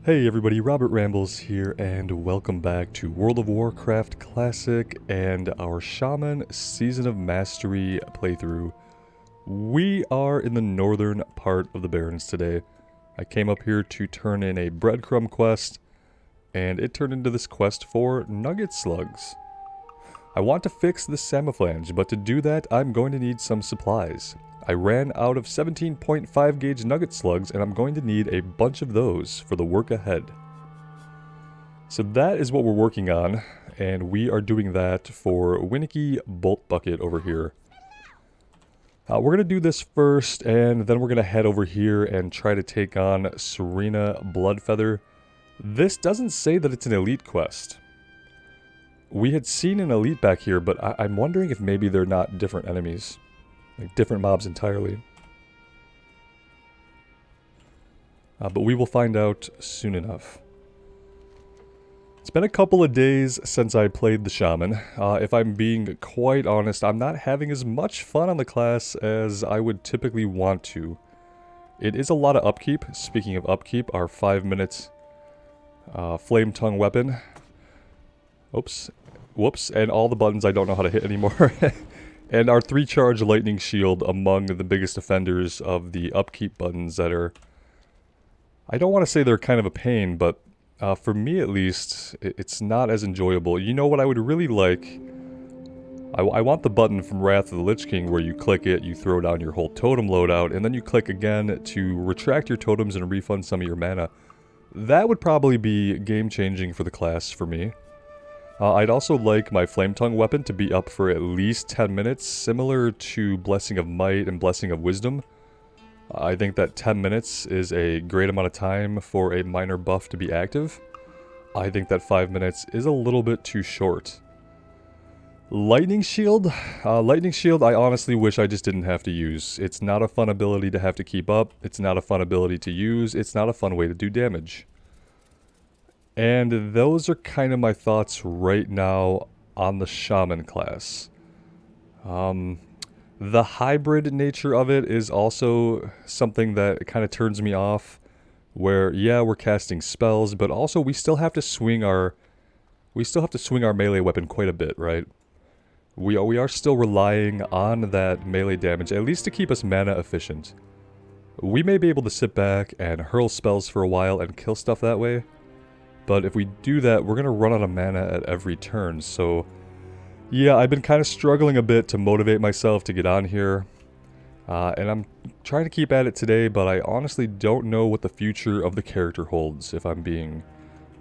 Hey everybody, Robert Rambles here, and welcome back to World of Warcraft Classic and our Shaman Season of Mastery playthrough. We are in the northern part of the Barrens today. I came up here to turn in a breadcrumb quest, and it turned into this quest for nugget slugs. I want to fix the Samaflange, but to do that I'm going to need some supplies. I ran out of 17.5 gauge nugget slugs, and I'm going to need a bunch of those for the work ahead. So that is what we're working on, and we are doing that for Winnicky Bolt Bucket over here. We're going to do this first, and then we're going to head over here and try to take on Serena Bloodfeather. This doesn't say that it's an elite quest. We had seen an elite back here, but I'm wondering if maybe they're not different enemies. Like different mobs entirely. But we will find out soon enough. It's been a couple of days since I played the Shaman. If I'm being quite honest, I'm not having as much fun on the class as I would typically want to. It is a lot of upkeep. Speaking of upkeep, our 5 minutes flame tongue weapon. Oops. Whoops. And all the buttons I don't know how to hit anymore. And our 3-charge lightning shield among the biggest offenders of the upkeep buttons that are... I don't want to say they're kind of a pain, but for me at least, it's not as enjoyable. You know what I would really like? I want the button from Wrath of the Lich King where you click it, you throw down your whole totem loadout, and then you click again to retract your totems and refund some of your mana. That would probably be game-changing for the class for me. I'd also like my Flame Tongue weapon to be up for at least 10 minutes, similar to Blessing of Might and Blessing of Wisdom. I think that 10 minutes is a great amount of time for a minor buff to be active. I think that 5 minutes is a little bit too short. Lightning Shield? Lightning Shield I honestly wish I just didn't have to use. It's not a fun ability to have to keep up, it's not a fun ability to use, it's not a fun way to do damage. And those are kind of my thoughts right now on the Shaman class. The hybrid nature of it is also something that kind of turns me off. Where, yeah, we're casting spells, but also we still have to swing our melee weapon quite a bit, right? We are still relying on that melee damage, at least to keep us mana efficient. We may be able to sit back and hurl spells for a while and kill stuff that way. But if we do that, we're going to run out of mana at every turn, so... Yeah, I've been kind of struggling a bit to motivate myself to get on here. And I'm trying to keep at it today, but I honestly don't know what the future of the character holds, if I'm being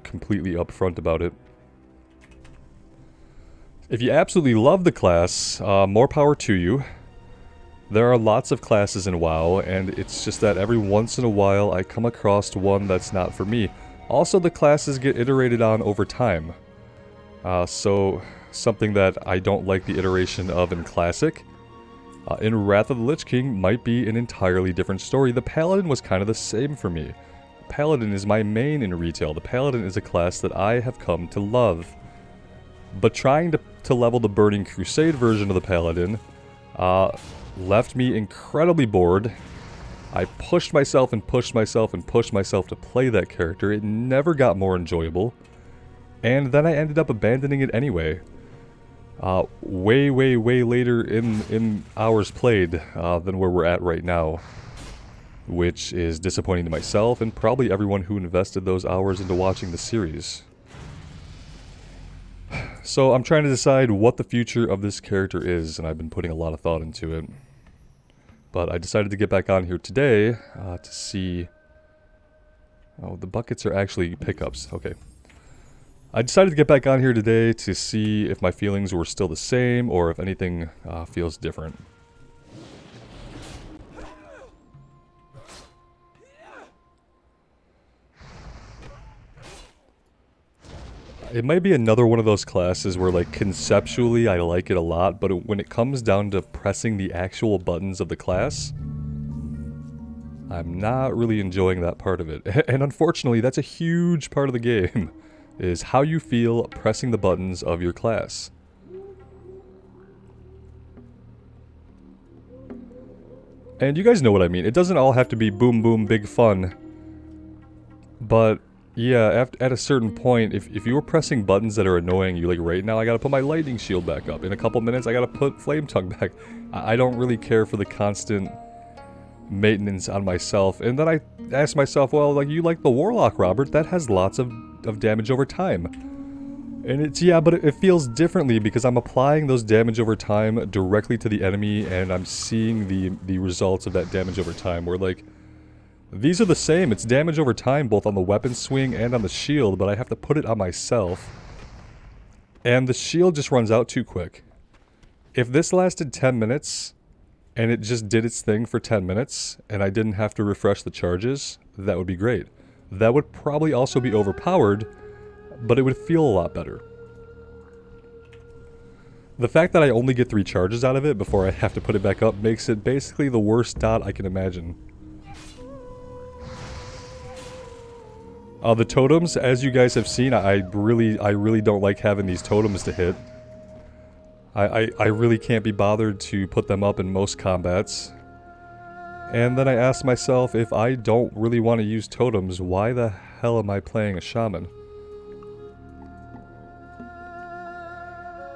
completely upfront about it. If you absolutely love the class, more power to you. There are lots of classes in WoW, and it's just that every once in a while I come across one that's not for me. Also, the classes get iterated on over time. So, something that I don't like the iteration of in Classic, in Wrath of the Lich King might be an entirely different story. The Paladin was kind of the same for me. Paladin is my main in retail. The Paladin is a class that I have come to love. But trying to level the Burning Crusade version of the Paladin left me incredibly bored. I pushed myself and pushed myself and pushed myself to play that character. It never got more enjoyable. And then I ended up abandoning it anyway. Way later in hours played than where we're at right now. Which is disappointing to myself and probably everyone who invested those hours into watching the series. So I'm trying to decide what the future of this character is, and I've been putting a lot of thought into it. But I decided to get back on here today to see... Oh, the buckets are actually pickups. Okay. I decided to get back on here today to see if my feelings were still the same or if anything feels different. It might be another one of those classes where, like, conceptually I like it a lot, but when it comes down to pressing the actual buttons of the class, I'm not really enjoying that part of it. And unfortunately, that's a huge part of the game, is how you feel pressing the buttons of your class. And you guys know what I mean. It doesn't all have to be boom boom big fun, but Yeah, at a certain point, if you were pressing buttons that are annoying you, like right now, I gotta put my lightning shield back up. In a couple minutes, I gotta put flame tongue back. I don't really care for the constant maintenance on myself. And then I ask myself, well, like, you like the Warlock, Robert? That has lots of damage over time. And it's, yeah, but it feels differently because I'm applying those damage over time directly to the enemy, and I'm seeing the results of that damage over time, where, like, these are the same. It's damage over time both on the weapon swing and on the shield, but I have to put it on myself. And the shield just runs out too quick. If this lasted 10 minutes, and it just did its thing for 10 minutes, and I didn't have to refresh the charges, that would be great. That would probably also be overpowered, but it would feel a lot better. The fact that I only get 3 charges out of it before I have to put it back up makes it basically the worst dot I can imagine. The totems, as you guys have seen, I really don't like having these totems to hit. I really can't be bothered to put them up in most combats. And then I ask myself, if I don't really want to use totems, why the hell am I playing a shaman?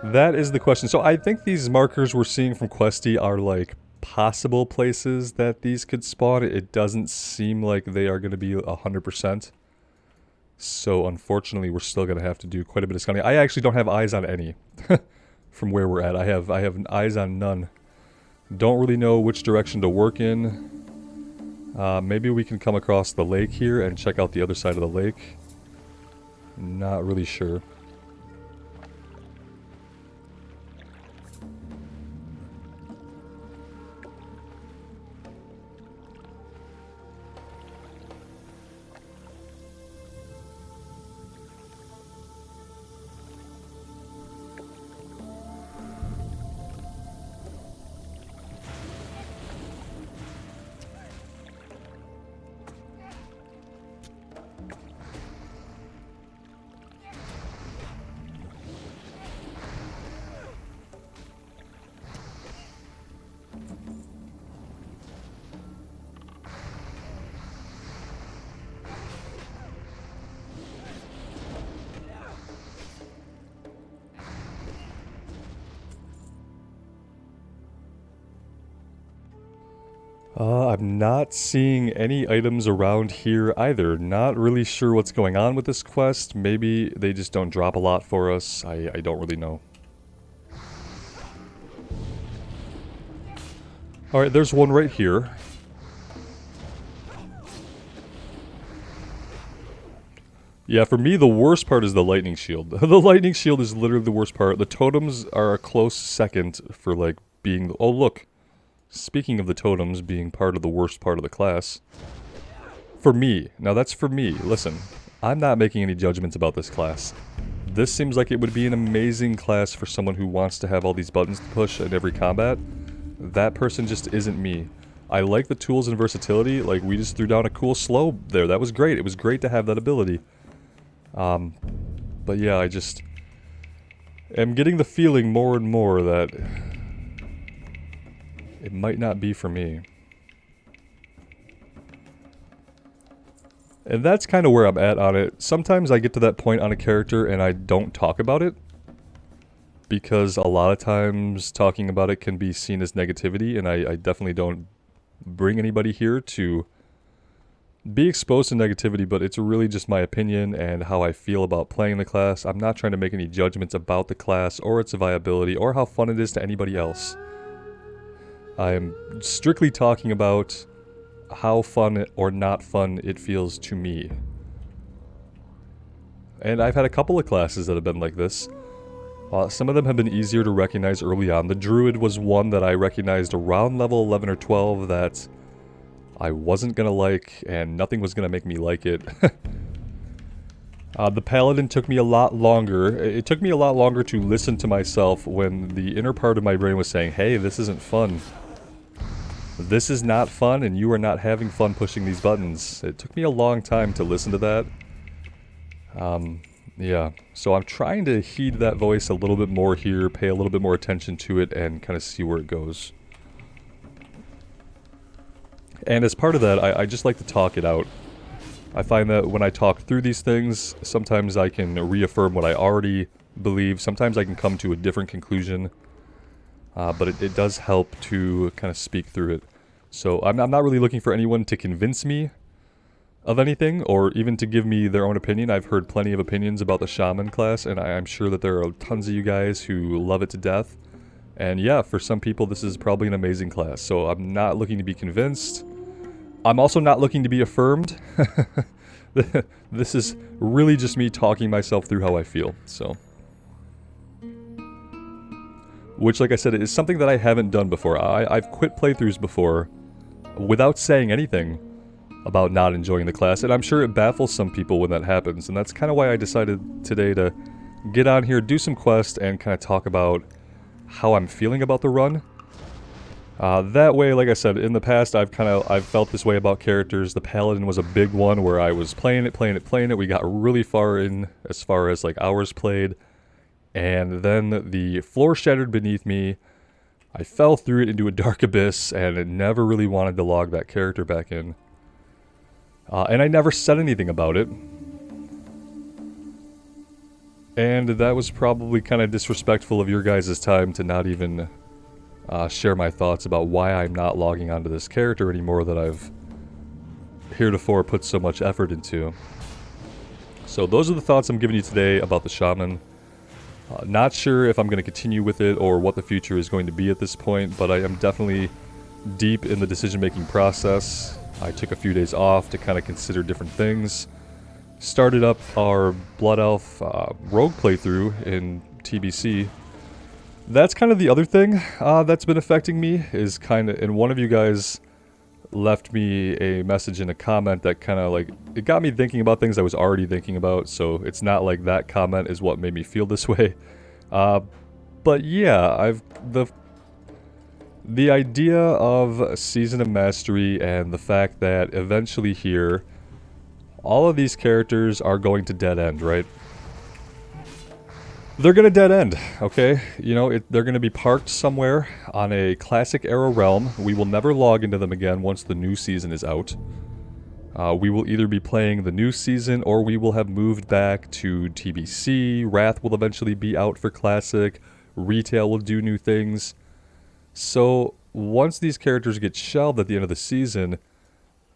That is the question. So I think these markers we're seeing from Questy are like possible places that these could spawn. It doesn't seem like they are going to be 100%. So unfortunately, we're still going to have to do quite a bit of scanning. I actually don't have eyes on any from where we're at. I have eyes on none. Don't really know which direction to work in. Maybe we can come across the lake here and check out the other side of the lake. Not really sure. I'm not seeing any items around here either. Not really sure what's going on with this quest. Maybe they just don't drop a lot for us. I don't really know. Alright, there's one right here. Yeah, for me, the worst part is the lightning shield. The lightning shield is literally the worst part. The totems are a close second for, like, being the... Oh, look. Speaking of the totems being part of the worst part of the class. For me. Now, that's for me. Listen, I'm not making any judgments about this class. This seems like it would be an amazing class for someone who wants to have all these buttons to push in every combat. That person just isn't me. I like the tools and versatility. Like, we just threw down a cool slow there. That was great. It was great to have that ability. But yeah, I just am getting the feeling more and more that it might not be for me. And that's kind of where I'm at on it. Sometimes I get to that point on a character and I don't talk about it, because a lot of times talking about it can be seen as negativity, and I definitely don't bring anybody here to be exposed to negativity, but it's really just my opinion and how I feel about playing the class. I'm not trying to make any judgments about the class or its viability or how fun it is to anybody else. I am strictly talking about how fun or not fun it feels to me. And I've had a couple of classes that have been like this. Some of them have been easier to recognize early on. The Druid was one that I recognized around level 11 or 12 that I wasn't gonna like, and nothing was gonna make me like it. The Paladin took me a lot longer. It took me a lot longer to listen to myself when the inner part of my brain was saying, hey, this isn't fun. This is not fun, and you are not having fun pushing these buttons. It took me a long time to listen to that. Yeah, so I'm trying to heed that voice a little bit more here, pay a little bit more attention to it, and kind of see where it goes. And as part of that, I just like to talk it out. I find that when I talk through these things, sometimes I can reaffirm what I already believe. Sometimes I can come to a different conclusion. But it does help to kind of speak through it. So I'm not really looking for anyone to convince me of anything, or even to give me their own opinion. I've heard plenty of opinions about the Shaman class, and I'm sure that there are tons of you guys who love it to death. And yeah, for some people this is probably an amazing class, so I'm not looking to be convinced. I'm also not looking to be affirmed. This is really just me talking myself through how I feel, so. Which, like I said, is something that I haven't done before. I've quit playthroughs before without saying anything about not enjoying the class, and I'm sure it baffles some people when that happens, and that's kind of why I decided today to get on here, do some quests, and kind of talk about how I'm feeling about the run. That way, like I said, in the past I've felt this way about characters. The Paladin was a big one where I was playing it. We got really far in as far as like hours played, and then the floor shattered beneath me. I fell through it into a dark abyss, and I never really wanted to log that character back in. And I never said anything about it. And that was probably kind of disrespectful of your guys' time to not even share my thoughts about why I'm not logging onto this character anymore that I've heretofore put so much effort into. So those are the thoughts I'm giving you today about the Shaman. Not sure if I'm going to continue with it or what the future is going to be at this point, but I am definitely deep in the decision-making process. I took a few days off to kind of consider different things. Started up our Blood Elf rogue playthrough in TBC. That's kind of the other thing that's been affecting me, is kind of, and one of you guys left me a message in a comment that kind of like, it got me thinking about things I was already thinking about, so it's not like that comment is what made me feel this way. But yeah, the idea of Season of Mastery and the fact that eventually here, all of these characters are going to dead end, right? They're going to dead end, okay? You know, they're going to be parked somewhere on a classic era realm. We will never log into them again once the new season is out. We will either be playing the new season, or we will have moved back to TBC. Wrath will eventually be out for classic. Retail will do new things. So once these characters get shelved at the end of the season,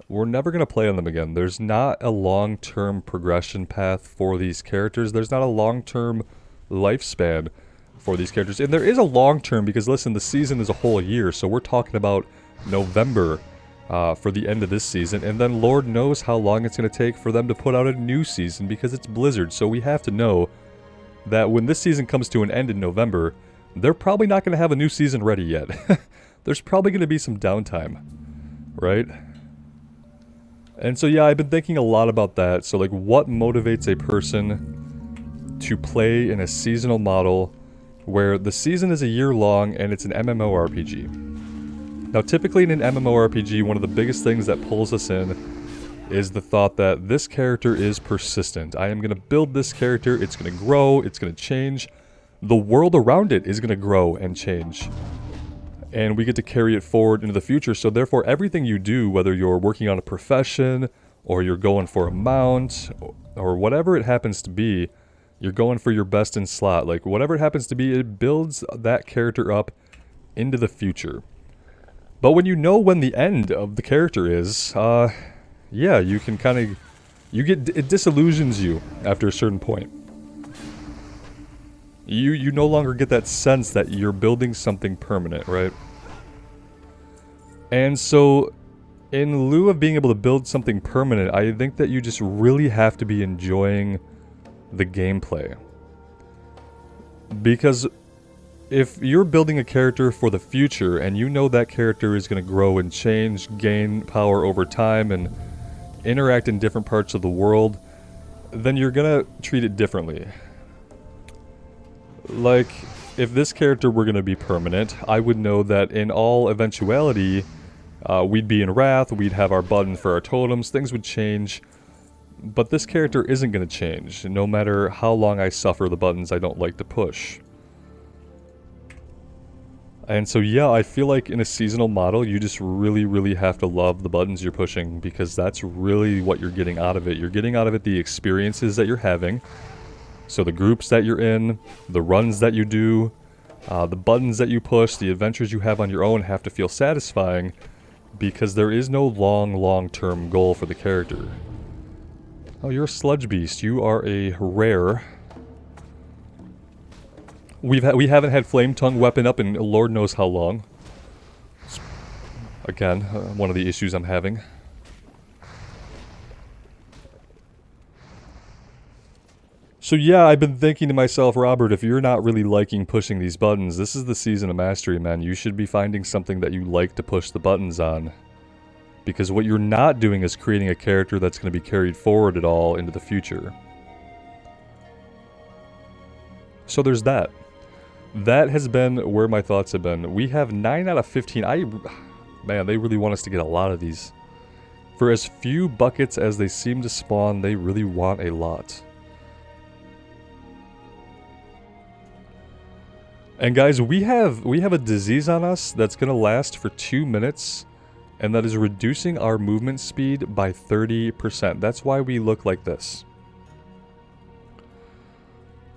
we're never going to play on them again. There's not a long-term progression path for these characters. There's not a long-term lifespan for these characters. And there is a long-term, because listen, the season is a whole year, so we're talking about November for the end of this season, and then Lord knows how long it's going to take for them to put out a new season, because it's Blizzard. So we have to know that when this season comes to an end in November, they're probably not going to have a new season ready yet. There's probably going to be some downtime, right? And so yeah, I've been thinking a lot about that. So like, what motivates a person to play in a seasonal model where the season is a year long and it's an MMORPG? Now typically in an MMORPG, one of the biggest things that pulls us in is the thought that this character is persistent. I am going to build this character, it's going to grow, it's going to change. The world around it is going to grow and change. And we get to carry it forward into the future, so therefore everything you do, whether you're working on a profession, or you're going for a mount, or whatever it happens to be, you're going for your best in slot. Like, whatever it happens to be, it builds that character up into the future. But when you know when the end of the character is, yeah, you can kind of, it disillusions you after a certain point. You no longer get that sense that you're building something permanent, right? And so, in lieu of being able to build something permanent, I think that you just really have to be enjoying the gameplay. Because if you're building a character for the future, and you know that character is going to grow and change, gain power over time, and interact in different parts of the world, then you're going to treat it differently. Like, if this character were going to be permanent, I would know that in all eventuality, we'd be in Wrath, we'd have our button for our totems, things would change. But this character isn't going to change, no matter how long I suffer the buttons I don't like to push. And so yeah, I feel like in a seasonal model, you just really have to love the buttons you're pushing, because that's really what you're getting out of it. You're getting out of it the experiences that you're having. So the groups that you're in, the runs that you do, the buttons that you push, the adventures you have on your own have to feel satisfying, because there is no long-term goal for the character. Oh, you're a sludge beast. You are a rare. We haven't had Flame Tongue weapon up in Lord knows how long. Again, one of the issues I'm having. So yeah, I've been thinking to myself, Robert, if you're not really liking pushing these buttons, this is the season of mastery, man. You should be finding something that you like to push the buttons on. Because what you're not doing is creating a character that's going to be carried forward at all into the future. So there's that. That has been where my thoughts have been. We have 9 out of 15. Man, they really want us to get a lot of these. For as few buckets as they seem to spawn, they really want a lot. And guys, we have a disease on us that's going to last for 2 minutes, and that is reducing our movement speed by 30%. That's why we look like this.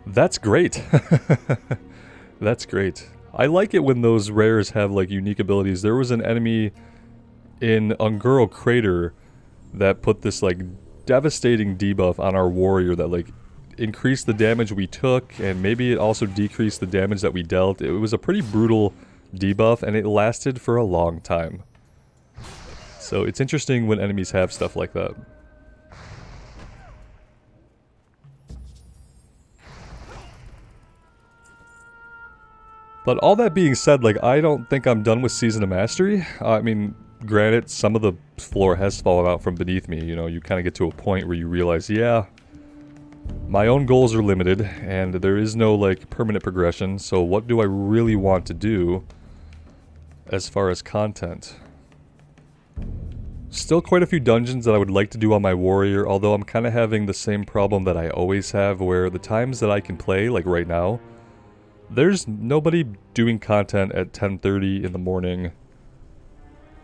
That's great. That's great. I like it when those rares have like unique abilities. There was an enemy in Unguro Crater that put this like devastating debuff on our warrior that like increased the damage we took, and maybe it also decreased the damage that we dealt. It was a pretty brutal debuff, and it lasted for a long time. So it's interesting when enemies have stuff like that. But all that being said, like, I don't think I'm done with Season of Mastery. I mean, granted, some of the floor has fallen out from beneath me. You know, you kind of get to a point where you realize, yeah, my own goals are limited, and there is no, like, permanent progression, so what do I really want to do as far as content? Still quite a few dungeons that I would like to do on my warrior, although I'm kind of having the same problem that I always have, where the times that I can play, like right now, there's nobody doing content at 10:30 in the morning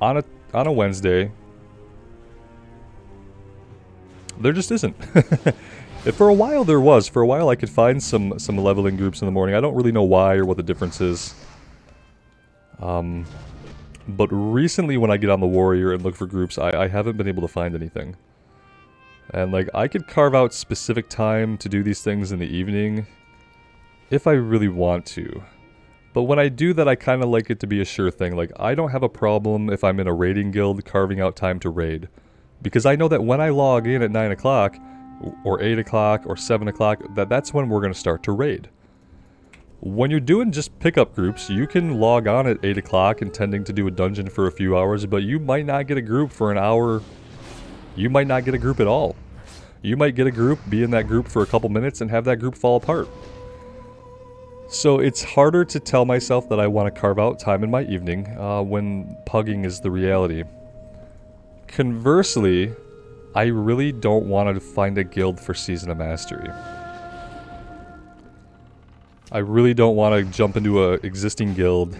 on a Wednesday. There just isn't. For a while there was. For a while I could find some leveling groups in the morning. I don't really know why or what the difference is. But recently when I get on the warrior and look for groups, I haven't been able to find anything. And like, I could carve out specific time to do these things in the evening if I really want to. But when I do that, I kind of like it to be a sure thing. Like, I don't have a problem if I'm in a raiding guild carving out time to raid. Because I know that when I log in at 9 o'clock, or 8 o'clock, or 7 o'clock, that's when we're going to start to raid. When you're doing just pickup groups, you can log on at 8 o'clock intending to do a dungeon for a few hours, but you might not get a group for an hour. You might not get a group at all. You might get a group, be in that group for a couple minutes, and have that group fall apart. So it's harder to tell myself that I want to carve out time in my evening when pugging is the reality. Conversely, I really don't want to find a guild for Season of Mastery. I really don't want to jump into an existing guild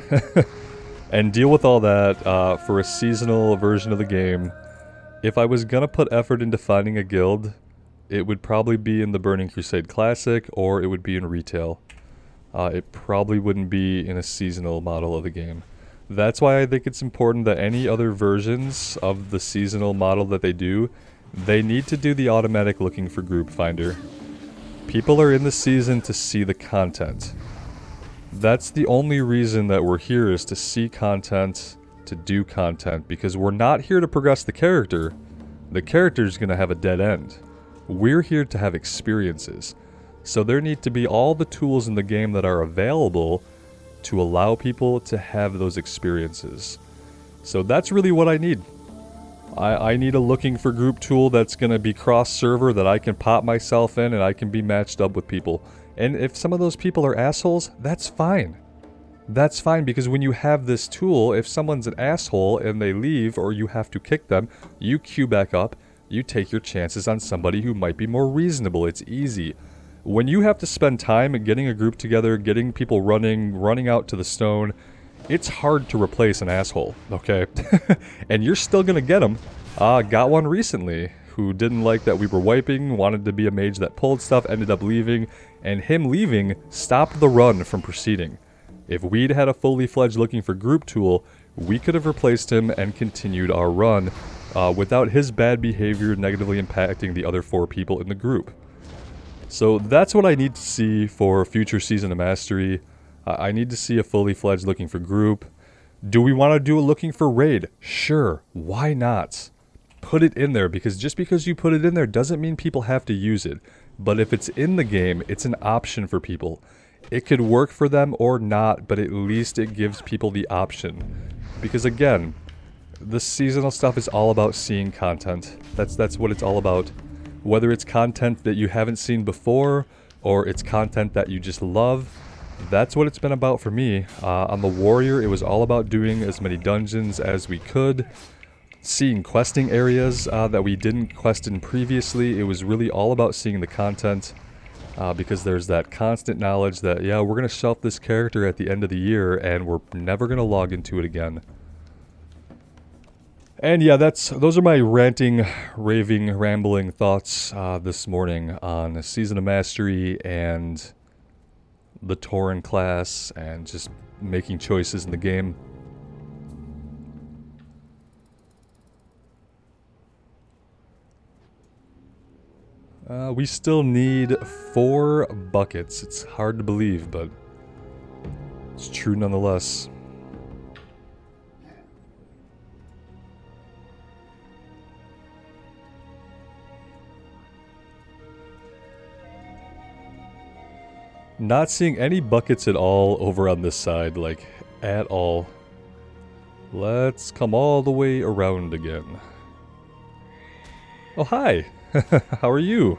and deal with all that for a seasonal version of the game. If I was gonna put effort into finding a guild, it would probably be in the Burning Crusade Classic, or it would be in retail. It probably wouldn't be in a seasonal model of the game. That's why I think it's important that any other versions of the seasonal model that they do, they need to do the automatic looking for group finder. People are in the season to see the content. That's the only reason that we're here, is to see content, to do content, because we're not here to progress the character. The character's gonna have a dead end. We're here to have experiences. So there need to be all the tools in the game that are available to allow people to have those experiences. So that's really what I need. I need a looking for group tool that's going to be cross-server, that I can pop myself in and I can be matched up with people. And if some of those people are assholes, that's fine. That's fine, because when you have this tool, if someone's an asshole and they leave or you have to kick them, you queue back up, you take your chances on somebody who might be more reasonable. It's easy. When you have to spend time getting a group together, getting people running out to the stone, it's hard to replace an asshole, okay? And you're still gonna get them. Got one recently who didn't like that we were wiping, wanted to be a mage that pulled stuff, ended up leaving, and him leaving stopped the run from proceeding. If we'd had a fully fledged looking for group tool, we could have replaced him and continued our run without his bad behavior negatively impacting the other 4 people in the group. So that's what I need to see for future Season of Mastery. I need to see a fully fledged looking for group. Do we want to do a looking for raid? Sure, why not? Put it in there, because just because you put it in there doesn't mean people have to use it. But if it's in the game, it's an option for people. It could work for them or not, but at least it gives people the option. Because again, the seasonal stuff is all about seeing content. That's what it's all about. Whether it's content that you haven't seen before, or it's content that you just love, that's what it's been about for me. On the Warrior, it was all about doing as many dungeons as we could. Seeing questing areas that we didn't quest in previously. It was really all about seeing the content. Because there's that constant knowledge that, yeah, we're going to shelf this character at the end of the year and we're never going to log into it again. And yeah, those are my ranting, raving, rambling thoughts this morning on Season of Mastery and the Tauren class and just making choices in the game. We still need 4 buckets. It's hard to believe, but it's true nonetheless. Not seeing any buckets at all over on this side, like, at all. Let's come all the way around again. Oh, hi! How are you?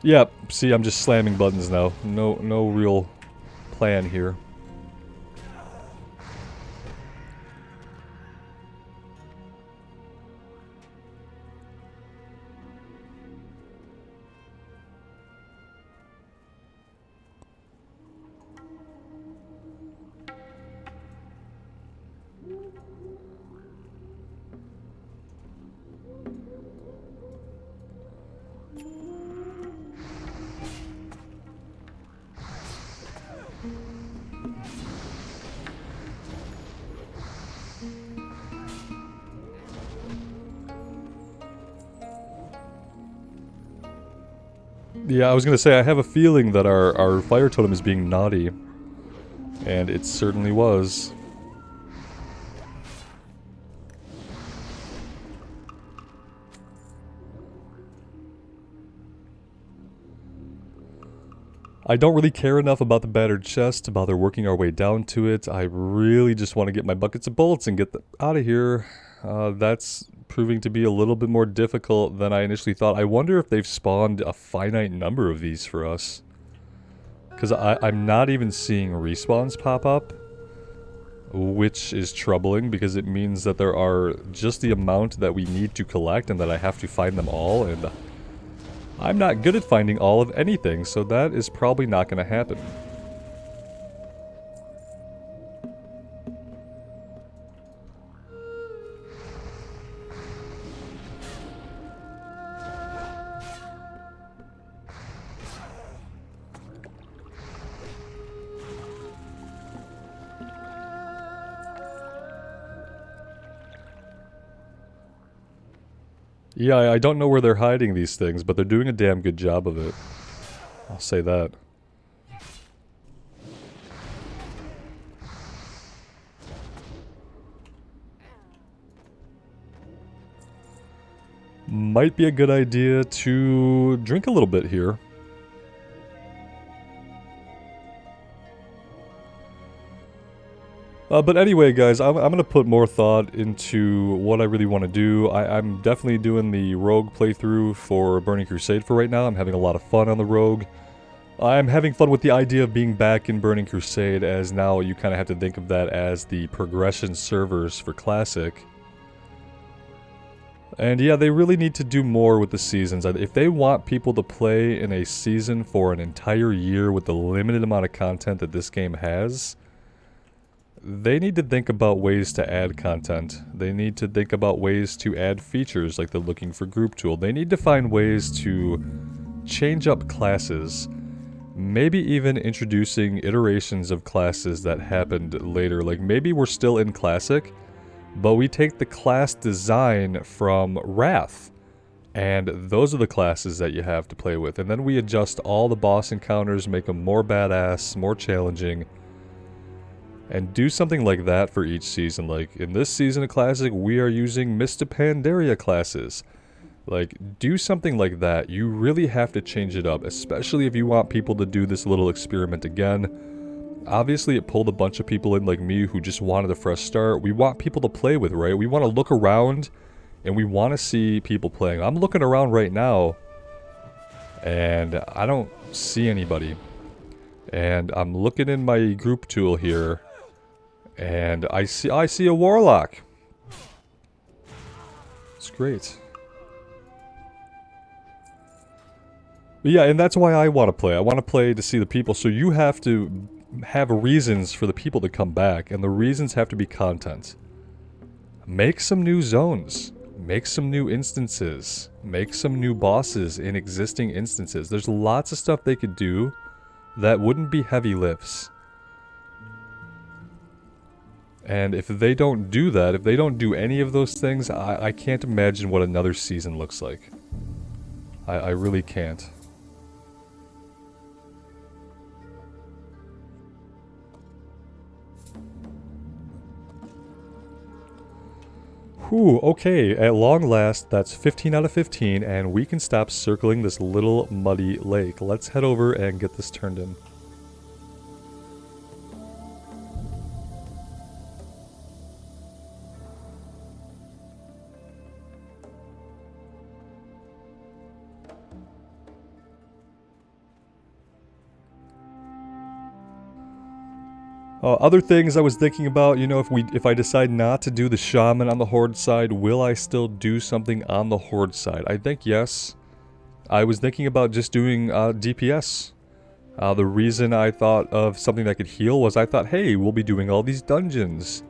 Yep, see, I'm just slamming buttons now. No real plan here. Yeah, I was gonna say, I have a feeling that our fire totem is being naughty. And it certainly was. I don't really care enough about the battered chest to bother working our way down to it. I really just want to get my buckets of bullets and get out of here. That's proving to be a little bit more difficult than I initially thought. I wonder if they've spawned a finite number of these for us. Because I'm not even seeing respawns pop up. Which is troubling because it means that there are just the amount that we need to collect and that I have to find them all, and I'm not good at finding all of anything, so that is probably not going to happen. Yeah, I don't know where they're hiding these things, but they're doing a damn good job of it. I'll say that. Might be a good idea to drink a little bit here. But anyway, guys, I'm going to put more thought into what I really want to do. I'm definitely doing the Rogue playthrough for Burning Crusade for right now. I'm having a lot of fun on the Rogue. I'm having fun with the idea of being back in Burning Crusade, as now you kind of have to think of that as the progression servers for Classic. And yeah, they really need to do more with the seasons. If they want people to play in a season for an entire year with the limited amount of content that this game has, they need to think about ways to add content. They need to think about ways to add features like the looking for group tool. They need to find ways to change up classes. Maybe even introducing iterations of classes that happened later. Like maybe we're still in Classic, but we take the class design from Wrath. And those are the classes that you have to play with. And then we adjust all the boss encounters, make them more badass, more challenging. And do something like that for each season. Like, in this season of Classic, we are using Mr. Pandaria classes. Like, do something like that. You really have to change it up, especially if you want people to do this little experiment again. Obviously, it pulled a bunch of people in like me who just wanted a fresh start. We want people to play with, right? We want to look around, and we want to see people playing. I'm looking around right now, and I don't see anybody. And I'm looking in my group tool here, and I see a warlock. It's great. But yeah, and that's why I want to play. I want to play to see the people. So you have to have reasons for the people to come back, and the reasons have to be content. Make some new zones. Make some new instances. Make some new bosses in existing instances. There's lots of stuff they could do that wouldn't be heavy lifts. And if they don't do that, if they don't do any of those things, I can't imagine what another season looks like. I really can't. Whew, okay, at long last, that's 15 out of 15, and we can stop circling this little muddy lake. Let's head over and get this turned in. Other things I was thinking about, you know, if I decide not to do the Shaman on the Horde side, will I still do something on the Horde side? I think yes. I was thinking about just doing DPS. The reason I thought of something that could heal was I thought, hey, we'll be doing all these dungeons.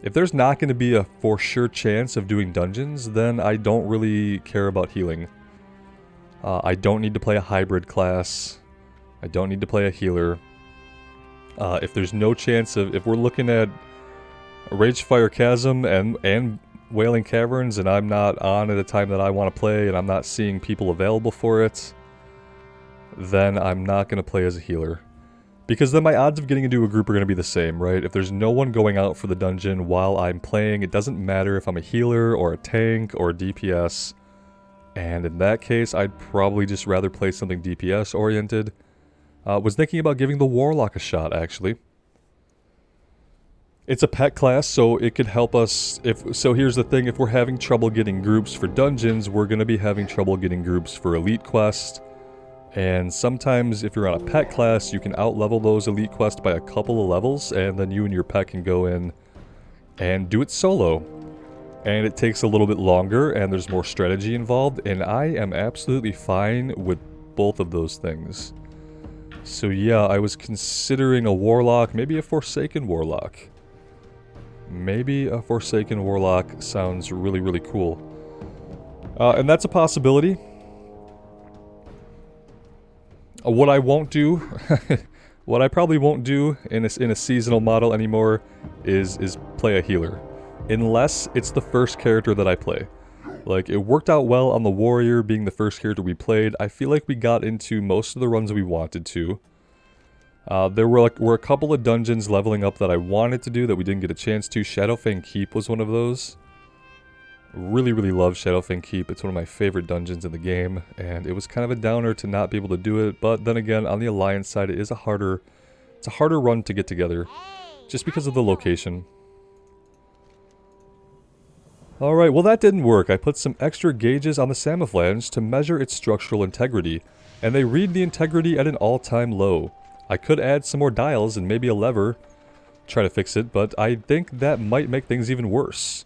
If there's not going to be a for sure chance of doing dungeons, then I don't really care about healing. I don't need to play a hybrid class. I don't need to play a healer. If there's no chance of, if we're looking at Ragefire Chasm and Wailing Caverns and I'm not on at a time that I want to play and I'm not seeing people available for it, then I'm not going to play as a healer. Because then my odds of getting into a group are going to be the same, right? If there's no one going out for the dungeon while I'm playing, it doesn't matter if I'm a healer or a tank or a DPS. And in that case, I'd probably just rather play something DPS oriented. Was thinking about giving the Warlock a shot, actually. It's a pet class, so it could help us so here's the thing, if we're having trouble getting groups for dungeons, we're going to be having trouble getting groups for Elite Quest. And sometimes, if you're on a pet class, you can out-level those Elite Quests by a couple of levels, and then you and your pet can go in and do it solo. And it takes a little bit longer, and there's more strategy involved, and I am absolutely fine with both of those things. So yeah, I was considering a Warlock, maybe a Forsaken Warlock. Maybe a Forsaken Warlock sounds really, really cool. And that's a possibility. What I won't do, what I probably won't do in a seasonal model anymore is play a healer. Unless it's the first character that I play. Like, it worked out well on the Warrior being the first character we played. I feel like we got into most of the runs we wanted to. There were a couple of dungeons leveling up that I wanted to do that we didn't get a chance to. Shadowfang Keep was one of those. Really, really love Shadowfang Keep. It's one of my favorite dungeons in the game, and it was kind of a downer to not be able to do it. But then again, on the Alliance side, it's a harder run to get together, just because of the location. Alright, well that didn't work. I put some extra gauges on the Samaflange to measure its structural integrity, and they read the integrity at an all-time low. I could add some more dials and maybe a lever, try to fix it, but I think that might make things even worse.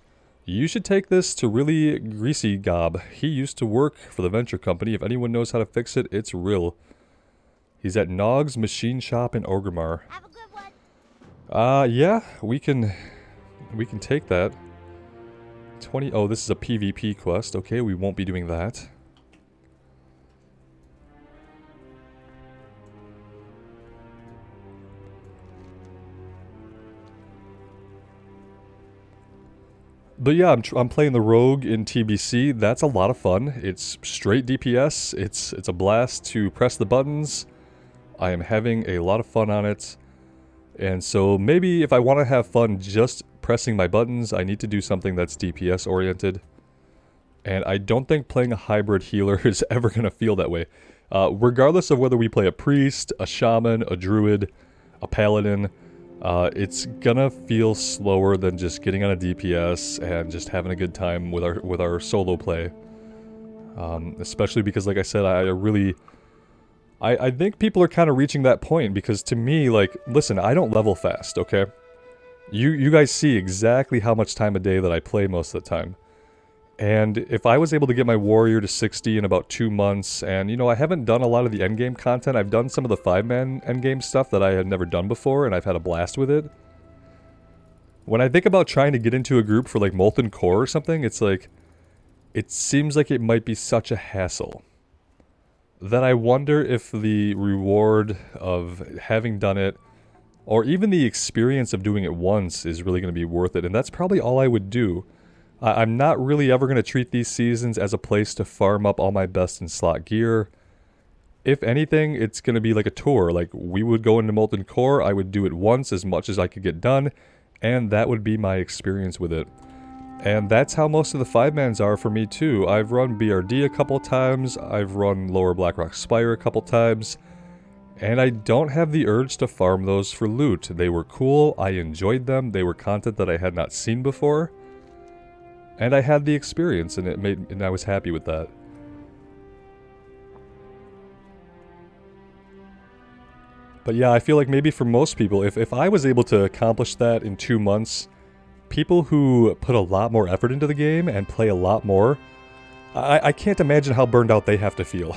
You should take this to really Greasy Gob. He used to work for the venture company. If anyone knows how to fix it, it's real. He's at Nog's Machine Shop in Orgrimmar. Have a good one. Yeah, we can take that. 20, oh, this is a PvP quest. Okay, we won't be doing that. But yeah, I'm playing the Rogue in TBC. That's a lot of fun. It's straight DPS. It's a blast to press the buttons. I am having a lot of fun on it. And so maybe if I want to have fun just pressing my buttons, I need to do something that's DPS oriented. And I don't think playing a hybrid healer is ever going to feel that way. Regardless of whether we play a priest, a shaman, a druid, a paladin, it's gonna feel slower than just getting on a DPS and just having a good time with our solo play. Especially because, like I said, I think people are kind of reaching that point, because to me, like, listen, I don't level fast, okay? You guys see exactly how much time a day that I play most of the time. And if I was able to get my warrior to 60 in about 2 months, and, you know, I haven't done a lot of the endgame content. I've done some of the 5-man endgame stuff that I had never done before, and I've had a blast with it. When I think about trying to get into a group for, like, Molten Core or something, it's like, it seems like it might be such a hassle that I wonder if the reward of having done it, or even the experience of doing it once, is really going to be worth it. And that's probably all I would do. I'm not really ever going to treat these seasons as a place to farm up all my best in slot gear. If anything, it's going to be like a tour. Like, we would go into Molten Core, I would do it once as much as I could get done, and that would be my experience with it. And that's how most of the 5-mans are for me too. I've run BRD a couple times, I've run Lower Blackrock Spire a couple times, and I don't have the urge to farm those for loot. They were cool, I enjoyed them, they were content that I had not seen before. And I had the experience, and I was happy with that. But yeah, I feel like maybe for most people, if I was able to accomplish that in 2 months, people who put a lot more effort into the game and play a lot more, I can't imagine how burned out they have to feel.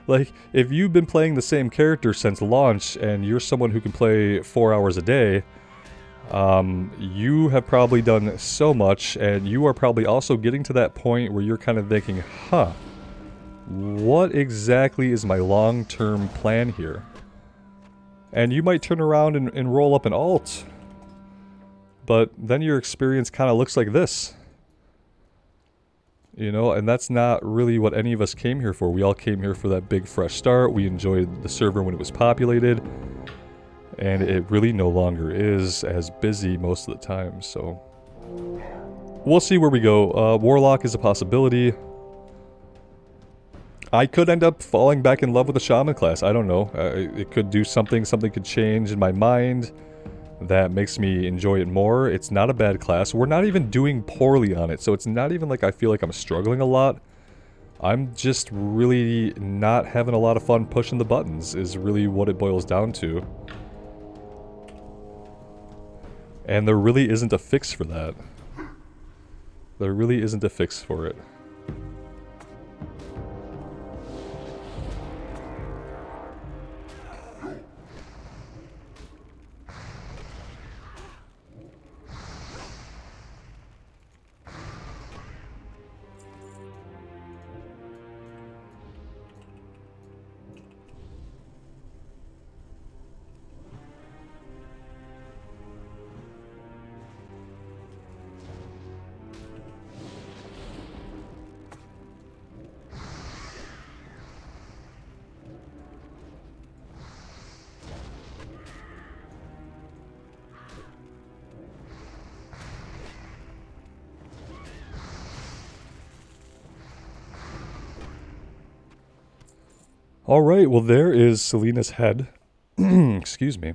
Like, if you've been playing the same character since launch, and you're someone who can play 4 hours a day, you have probably done so much, and you are probably also getting to that point where you're kind of thinking, huh, what exactly is my long-term plan here? And you might turn around and roll up an alt, but then your experience kind of looks like this. You know, and that's not really what any of us came here for. We all came here for that big fresh start. We enjoyed the server when it was populated. And it really no longer is as busy most of the time, so we'll see where we go. Warlock is a possibility. I could end up falling back in love with the Shaman class. I don't know. It could do something. Something could change in my mind that makes me enjoy it more. It's not a bad class. We're not even doing poorly on it, so it's not even like I feel like I'm struggling a lot. I'm just really not having a lot of fun pushing the buttons, is really what it boils down to. And there really isn't a fix for that. There really isn't a fix for it. Alright, well there is Selena's head. Excuse me.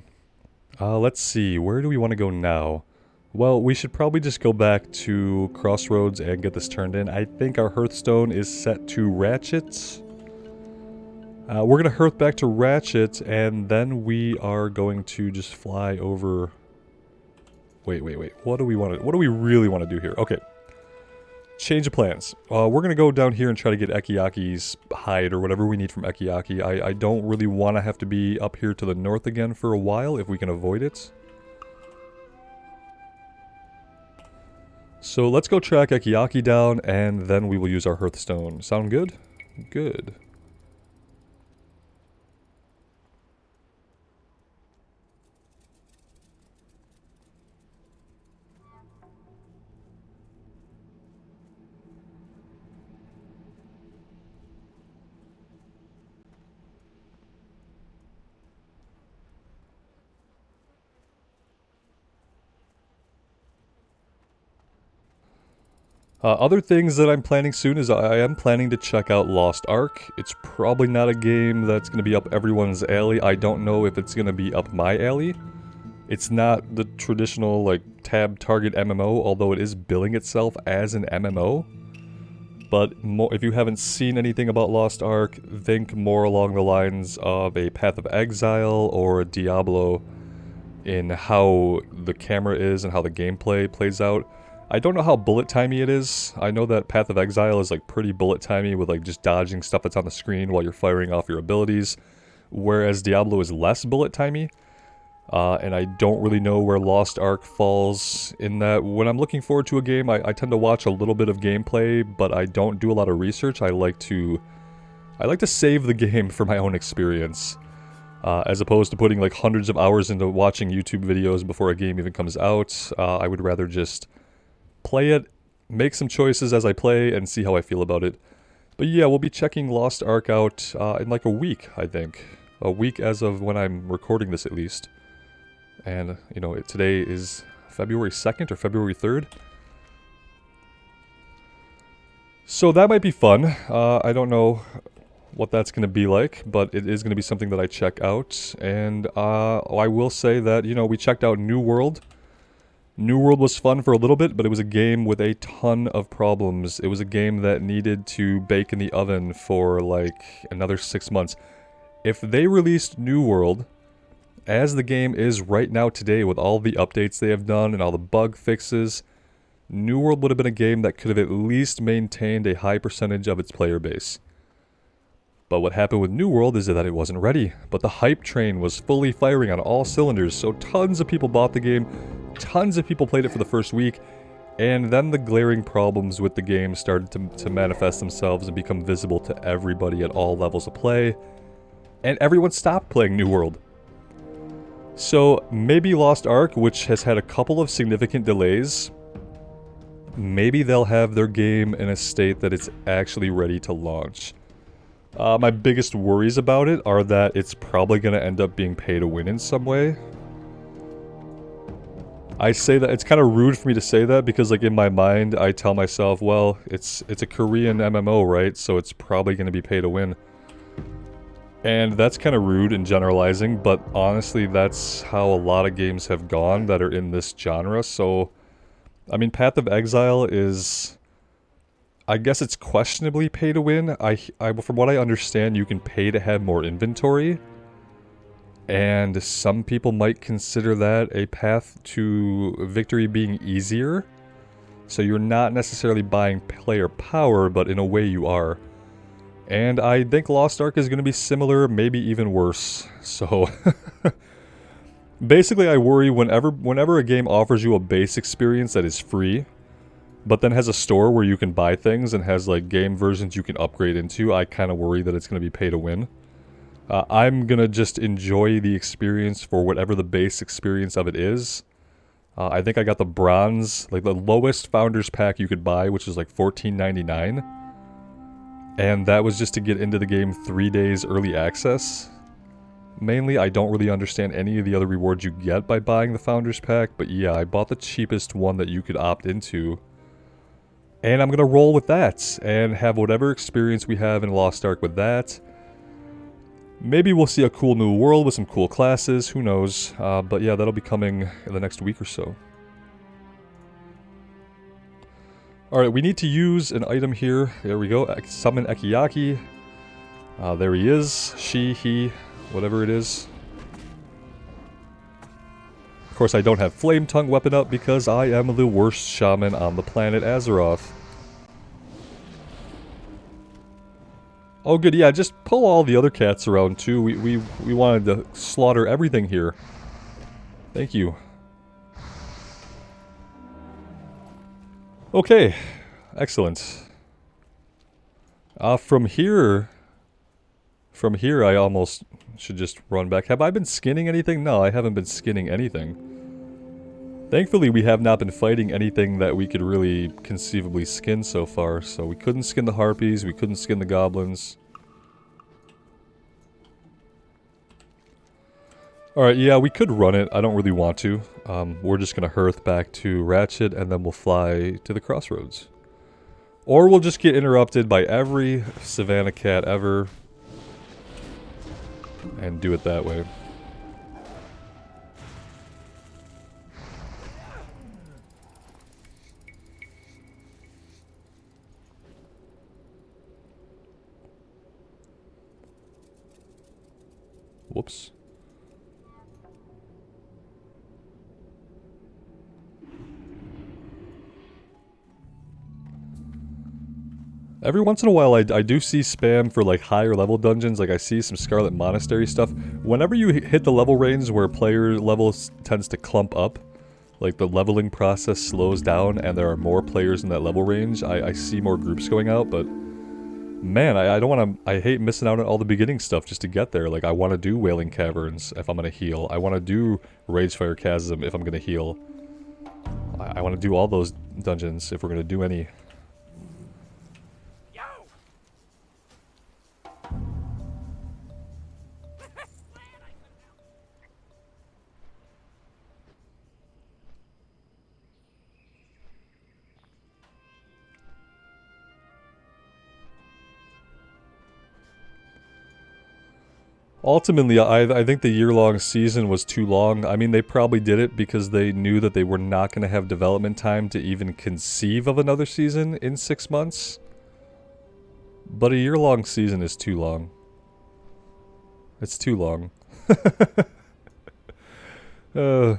Let's see, where do we want to go now? Well, we should probably just go back to Crossroads and get this turned in. I think our Hearthstone is set to Ratchet. We're going to Hearth back to Ratchet, and then we are going to just fly over... Wait. What do we really want to do here? Okay. Change of plans. We're gonna go down here and try to get Ekiaki's hide or whatever we need from Ekiaki. I don't really want to have to be up here to the north again for a while if we can avoid it. So let's go track Ekiaki down, and then we will use our Hearthstone. Sound good? Good. Other things that I'm planning soon is I am planning to check out Lost Ark. It's probably not a game that's going to be up everyone's alley. I don't know if it's going to be up my alley. It's not the traditional, like, tab target MMO, although it is billing itself as an MMO. But if you haven't seen anything about Lost Ark, think more along the lines of a Path of Exile or a Diablo in how the camera is and how the gameplay plays out. I don't know how bullet timey it is. I know that Path of Exile is like pretty bullet timey with like just dodging stuff that's on the screen while you're firing off your abilities, whereas Diablo is less bullet timey. And I don't really know where Lost Ark falls in that. When I'm looking forward to a game, I tend to watch a little bit of gameplay, but I don't do a lot of research. I like to save the game for my own experience, as opposed to putting like hundreds of hours into watching YouTube videos before a game even comes out. I would rather just play it, make some choices as I play, and see how I feel about it. But yeah, we'll be checking Lost Ark out in like a week, I think. A week as of when I'm recording this, at least. And, you know, today is February 2nd or February 3rd. So that might be fun. I don't know what that's going to be like, but it is going to be something that I check out. And I will say that, you know, we checked out New World. New World was fun for a little bit, but it was a game with a ton of problems. It was a game that needed to bake in the oven for like another 6 months. If they released New World as the game is right now today with all the updates they have done and all the bug fixes, New World would have been a game that could have at least maintained a high percentage of its player base. But what happened with New World is that it wasn't ready, but the hype train was fully firing on all cylinders, so tons of people bought the game, tons of people played it for the first week, and then the glaring problems with the game started to manifest themselves and become visible to everybody at all levels of play, and everyone stopped playing New World. So maybe Lost Ark, which has had a couple of significant delays, maybe they'll have their game in a state that it's actually ready to launch. My biggest worries about it are that it's probably going to end up being pay to win in some way. I say that, it's kind of rude for me to say that because like in my mind I tell myself, well, it's a Korean MMO, right? So it's probably going to be pay to win. And that's kind of rude and generalizing, but honestly that's how a lot of games have gone that are in this genre. So, I mean, Path of Exile is, I guess it's questionably pay to win. From what I understand, you can pay to have more inventory. And some people might consider that a path to victory being easier. So you're not necessarily buying player power, but in a way you are. And I think Lost Ark is going to be similar, maybe even worse. So, basically I worry whenever a game offers you a base experience that is free, but then has a store where you can buy things and has like game versions you can upgrade into, I kind of worry that it's going to be pay to win. I'm going to just enjoy the experience for whatever the base experience of it is. I think I got the bronze, like the lowest founders pack you could buy, which is like $14.99. And that was just to get into the game 3 days early access. Mainly, I don't really understand any of the other rewards you get by buying the founders pack, but yeah, I bought the cheapest one that you could opt into. And I'm going to roll with that, and have whatever experience we have in Lost Ark with that. Maybe we'll see a cool new world with some cool classes, who knows. But yeah, that'll be coming in the next week or so. Alright, we need to use an item here. There we go. Summon Ekiaki. There he is. She, he, whatever it is. Of course, I don't have Flame Tongue weapon up because I am the worst shaman on the planet Azeroth. Oh, good. Yeah, just pull all the other cats around, too. We wanted to slaughter everything here. Thank you. Okay. Excellent. From here... From here, I almost should just run back. Have I been skinning anything? No, I haven't been skinning anything. Thankfully, we have not been fighting anything that we could really conceivably skin so far. So we couldn't skin the harpies, we couldn't skin the goblins. Alright, yeah, we could run it. I don't really want to. We're just gonna hearth back to Ratchet, and then we'll fly to the crossroads. Or we'll just get interrupted by every savannah cat ever. And do it that way. Whoops. Every once in a while I do see spam for like higher level dungeons, like I see some Scarlet Monastery stuff. Whenever you hit the level range where player levels tends to clump up, like the leveling process slows down and there are more players in that level range, I see more groups going out, but man, I don't want to, I hate missing out on all the beginning stuff just to get there. Like I want to do Wailing Caverns if I'm going to heal. I want to do Ragefire Chasm if I'm going to heal. I want to do all those dungeons if we're going to do any. Ultimately, I think the year-long season was too long. I mean, they probably did it because they knew that they were not going to have development time to even conceive of another season in 6 months. But a year-long season is too long. It's too long. A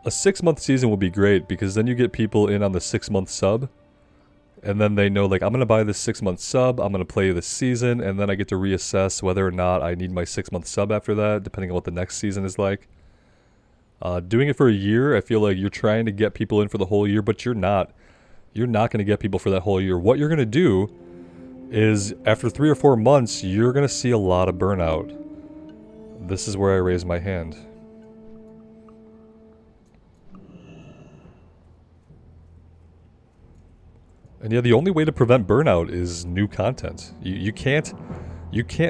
6-month season would be great because then you get people in on the 6-month sub. And then they know, like, I'm going to buy this 6-month sub, I'm going to play this season, and then I get to reassess whether or not I need my 6-month sub after that, depending on what the next season is like. Doing it for a year, I feel like you're trying to get people in for the whole year, but you're not. You're not going to get people for that whole year. What you're going to do is, after 3 or 4 months, you're going to see a lot of burnout. This is where I raise my hand. And yeah, the only way to prevent burnout is new content. You can't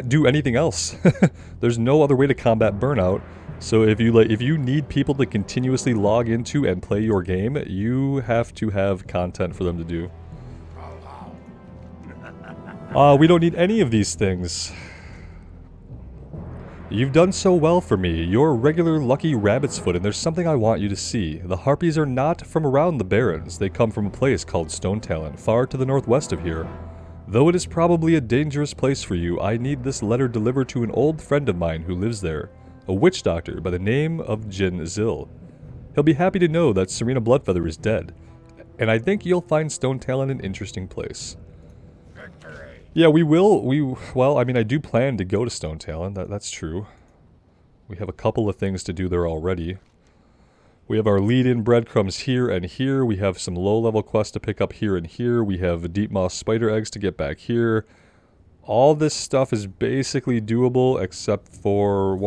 do anything else. There's no other way to combat burnout. So if you need people to continuously log into and play your game, you have to have content for them to do. We don't need any of these things. You've done so well for me. You're a regular lucky rabbit's foot, and there's something I want you to see. The harpies are not from around the Barrens. They come from a place called Stone Talon, far to the northwest of here. Though it is probably a dangerous place for you, I need this letter delivered to an old friend of mine who lives there, a witch doctor by the name of Jin Zil. He'll be happy to know that Serena Bloodfeather is dead, and I think you'll find Stone Talon an interesting place. Yeah, we will. Well, I mean, I do plan to go to Stone Talon. That's true. We have a couple of things to do there already. We have our lead-in breadcrumbs here and here. We have some low-level quests to pick up here and here. We have deep moss spider eggs to get back here. All this stuff is basically doable except for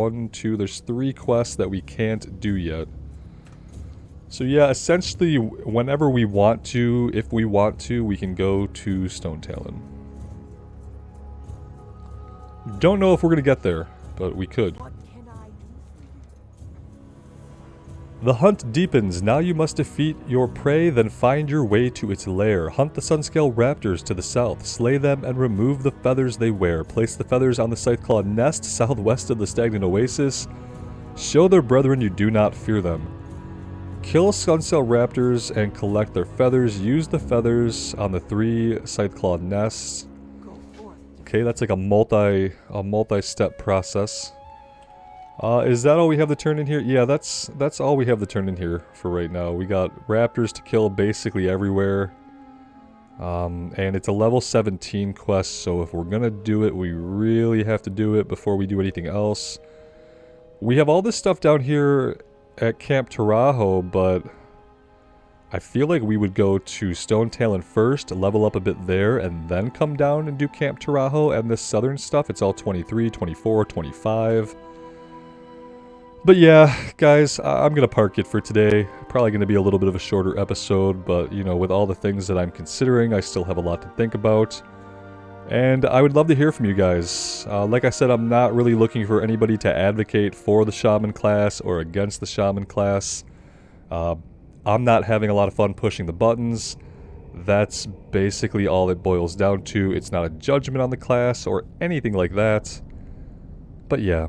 there's 3 quests that we can't do yet. So yeah, essentially, whenever we want to, if we want to, we can go to Stone Talon. Don't know if we're going to get there, but we could. The hunt deepens. Now you must defeat your prey, then find your way to its lair. Hunt the Sunscale raptors to the south. Slay them and remove the feathers they wear. Place the feathers on the Scytheclaw nest southwest of the Stagnant Oasis. Show their brethren you do not fear them. Kill Sunscale raptors and collect their feathers. Use the feathers on the 3 Scytheclaw nests. Okay, that's like a multi-step process. Is that all we have to turn in here? Yeah, that's all we have to turn in here for right now. We got raptors to kill basically everywhere. And it's a level 17 quest, so if we're gonna do it, we really have to do it before we do anything else. We have all this stuff down here at Camp Tarajo, but I feel like we would go to Stone Talon first, level up a bit there, and then come down and do Camp Tarajo, and this southern stuff, it's all 23, 24, 25. But yeah, guys, I'm gonna park it for today. Probably gonna be a little bit of a shorter episode, but you know, with all the things that I'm considering, I still have a lot to think about. And I would love to hear from you guys. Like I said, I'm not really looking for anybody to advocate for the Shaman class or against the Shaman class. I'm not having a lot of fun pushing the buttons. That's basically all it boils down to. It's not a judgment on the class or anything like that. But yeah.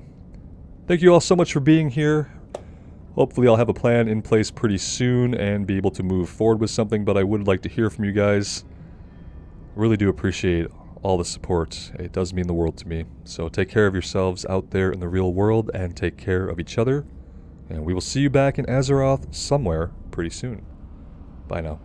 Thank you all so much for being here. Hopefully I'll have a plan in place pretty soon and be able to move forward with something, but I would like to hear from you guys. Really do appreciate all the support. It does mean the world to me. So take care of yourselves out there in the real world and take care of each other. And we will see you back in Azeroth somewhere pretty soon. Bye now.